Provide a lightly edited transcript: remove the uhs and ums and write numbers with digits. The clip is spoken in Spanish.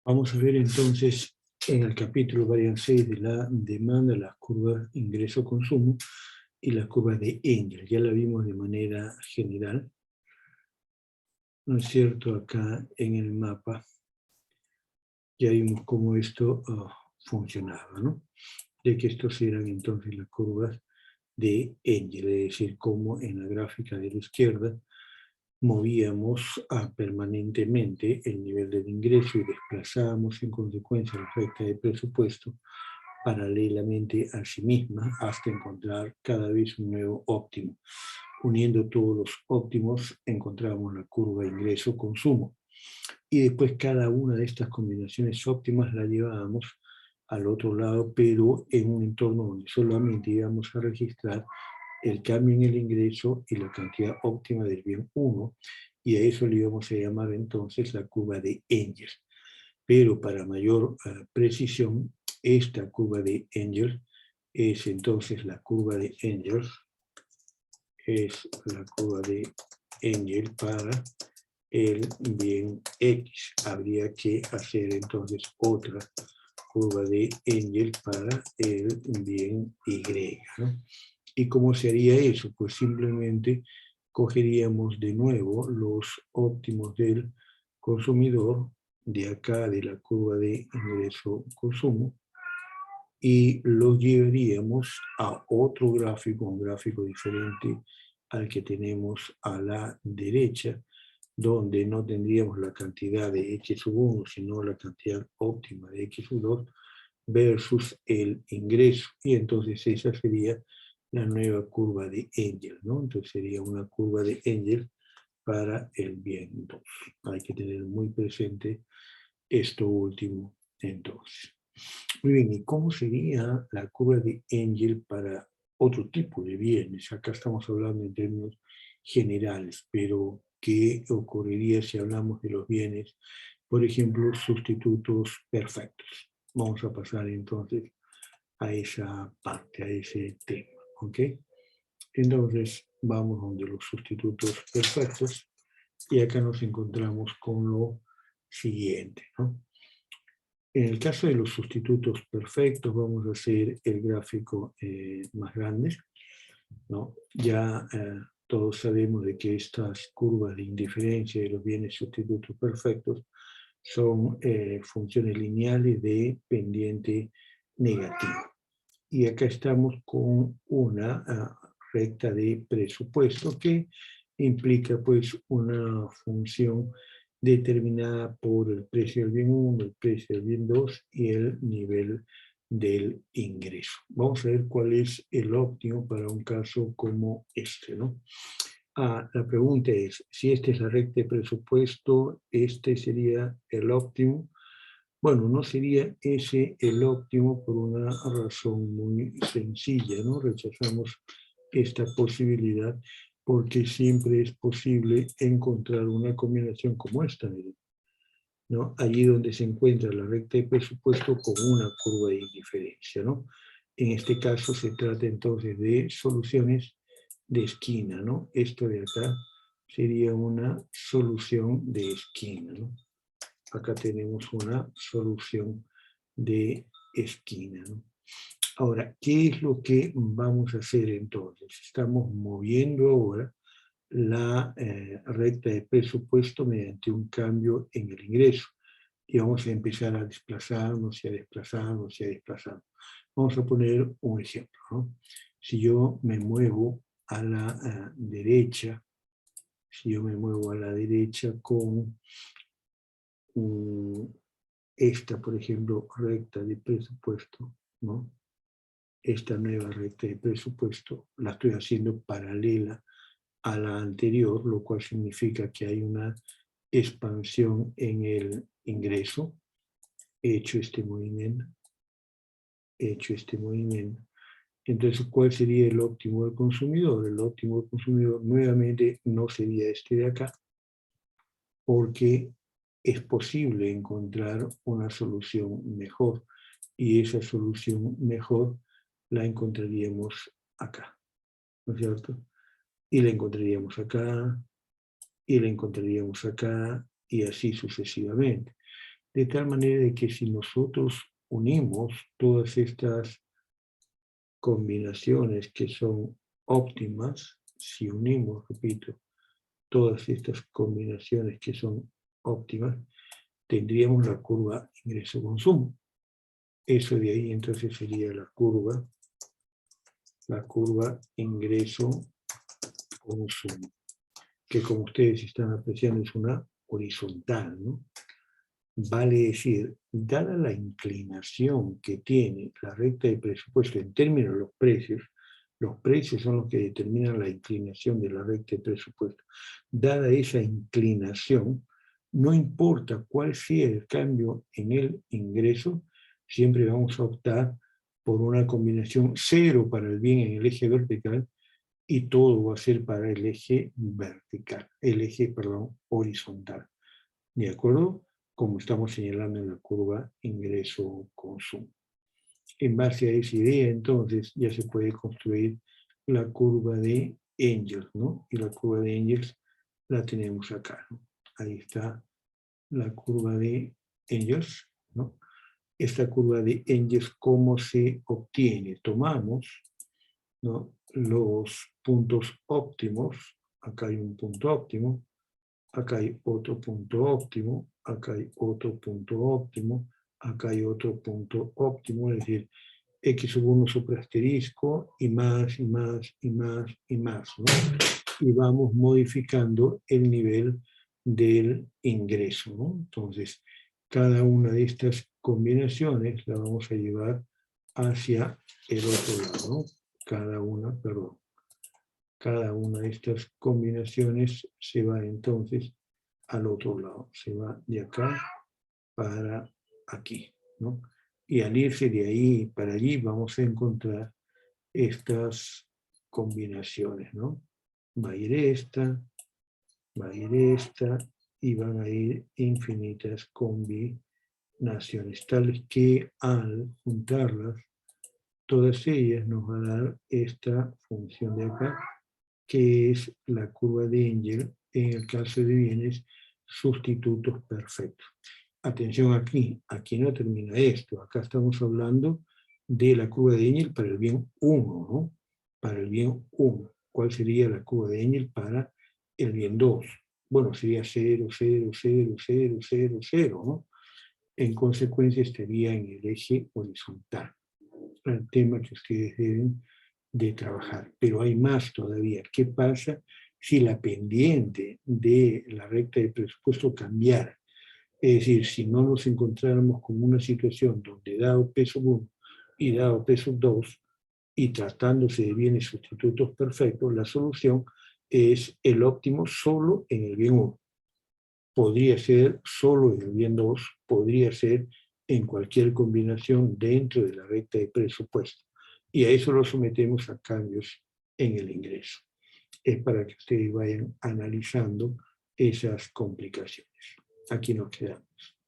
Vamos a ver entonces en el capítulo variable 6 de la demanda las curvas ingreso-consumo y las curvas de Engel. Ya la vimos de manera general, ¿no es cierto? Acá en el mapa ya vimos cómo esto funcionaba, ¿no? De que estos eran entonces las curvas de Engel, es decir, cómo en la gráfica de la izquierda movíamos permanentemente el nivel del ingreso y desplazábamos en consecuencia la recta de presupuesto paralelamente a sí misma hasta encontrar cada vez un nuevo óptimo. Uniendo todos los óptimos encontramos la curva ingreso-consumo. Y después cada una de estas combinaciones óptimas la llevábamos al otro lado, pero en un entorno donde solamente íbamos a registrar el cambio en el ingreso y la cantidad óptima del bien 1, y a eso le íbamos a llamar entonces la curva de Engel. Pero para mayor precisión, esta curva de Engel es entonces la curva de Engel, es la curva de Engel para el bien X. Habría que hacer entonces otra curva de Engel para el bien Y, ¿no? ¿Y cómo se haría eso? Pues simplemente cogeríamos de nuevo los óptimos del consumidor, de acá de la curva de ingreso-consumo, y los llevaríamos a otro gráfico, un gráfico diferente al que tenemos a la derecha, donde no tendríamos la cantidad de X1, sino la cantidad óptima de X2 versus el ingreso. Y entonces esa sería la nueva curva de Engel, ¿no? Entonces sería una curva de Engel para el bien 2. Hay que tener muy presente esto último entonces. Muy bien, ¿y cómo sería la curva de Engel para otro tipo de bienes? Acá estamos hablando en términos generales, pero ¿qué ocurriría si hablamos de los bienes, por ejemplo, sustitutos perfectos? Vamos a pasar entonces a esa parte, a ese tema, ¿ok? Entonces vamos donde los sustitutos perfectos y acá nos encontramos con lo siguiente, ¿no? En el caso de los sustitutos perfectos, vamos a hacer el gráfico más grande, ¿no? Ya todos sabemos de que estas curvas de indiferencia de los bienes sustitutos perfectos son funciones lineales de pendiente negativa. Y acá estamos con una recta de presupuesto que implica pues una función determinada por el precio del bien 1, el precio del bien 2 y el nivel del ingreso. Vamos a ver cuál es el óptimo para un caso como este, ¿no? La pregunta es, si esta es la recta de presupuesto, este sería el óptimo. Bueno, no sería ese el óptimo por una razón muy sencilla, ¿no? Rechazamos esta posibilidad porque siempre es posible encontrar una combinación como esta, ¿no? Allí donde se encuentra la recta de presupuesto con una curva de indiferencia, ¿no? En este caso se trata entonces de soluciones de esquina, ¿no? Esto de acá sería una solución de esquina, ¿no? Acá tenemos una solución de esquina, ¿no? Ahora, ¿qué es lo que vamos a hacer entonces? Estamos moviendo ahora la recta de presupuesto mediante un cambio en el ingreso. Y vamos a empezar a desplazarnos y a desplazarnos y a desplazarnos. Vamos a poner un ejemplo, ¿no? Si yo me muevo a la derecha, si yo me muevo a la derecha con esta, por ejemplo, recta de presupuesto, ¿no? Esta nueva recta de presupuesto la estoy haciendo paralela a la anterior, lo cual significa que hay una expansión en el ingreso. He hecho este movimiento. Entonces, ¿cuál sería el óptimo del consumidor? El óptimo del consumidor nuevamente no sería este de acá, porque es posible encontrar una solución mejor y esa solución mejor la encontraríamos acá, ¿no es cierto? Y la encontraríamos acá, y la encontraríamos acá, y así sucesivamente. de tal manera de que si nosotros unimos todas estas combinaciones que son óptimas, si unimos, repito, todas estas combinaciones que son óptimas, tendríamos la curva ingreso-consumo. Eso de ahí entonces sería la curva ingreso-consumo, que como ustedes están apreciando es una horizontal, ¿no? Vale decir, dada la inclinación que tiene la recta de presupuesto en términos de los precios son los que determinan la inclinación de la recta de presupuesto. Dada esa inclinación, no importa cuál sea el cambio en el ingreso, siempre vamos a optar por una combinación 0 para el bien en el eje vertical y todo va a ser para el eje horizontal. ¿De acuerdo? Como estamos señalando en la curva ingreso-consumo. En base a esa idea, entonces, ya se puede construir la curva de Engels, ¿no? Y la curva de Engels la tenemos acá, ¿no? Ahí está la curva de Engels, ¿no? Esta curva de Engels, ¿cómo se obtiene? Tomamos, ¿no?, los puntos óptimos, acá hay un punto óptimo, acá hay otro punto óptimo, acá hay otro punto óptimo, acá hay otro punto óptimo, es decir, x sub 1 sobre asterisco y más, y más, y más, y más, ¿no? Y vamos modificando el nivel del ingreso, ¿no? Entonces, cada una de estas combinaciones la vamos a llevar hacia el otro lado, ¿no? Cada una de estas combinaciones se va entonces al otro lado, se va de acá para aquí, ¿no? Y al irse de ahí para allí vamos a encontrar estas combinaciones, ¿no? Va a ir esta, y van a ir infinitas combinaciones, tales que al juntarlas, todas ellas nos van a dar esta función de acá, que es la curva de Engels en el caso de bienes sustitutos perfectos. Atención aquí no termina esto, acá estamos hablando de la curva de Engels para el bien 1, ¿no? Para el bien 1. ¿Cuál sería la curva de Engels para el bien 2? Bueno, sería 0, 0, 0, 0, 0, 0, ¿no? En consecuencia estaría en el eje horizontal. El tema que ustedes deben de trabajar. Pero hay más todavía. ¿Qué pasa si la pendiente de la recta de presupuesto cambiara? Es decir, si no nos encontráramos con una situación donde dado peso 1 y dado peso 2, y tratándose de bienes sustitutos perfectos, la solución es el óptimo solo en el bien 1. Podría ser solo en el bien 2, podría ser en cualquier combinación dentro de la recta de presupuesto. Y a eso lo sometemos a cambios en el ingreso. Es para que ustedes vayan analizando esas complicaciones. Aquí nos quedamos.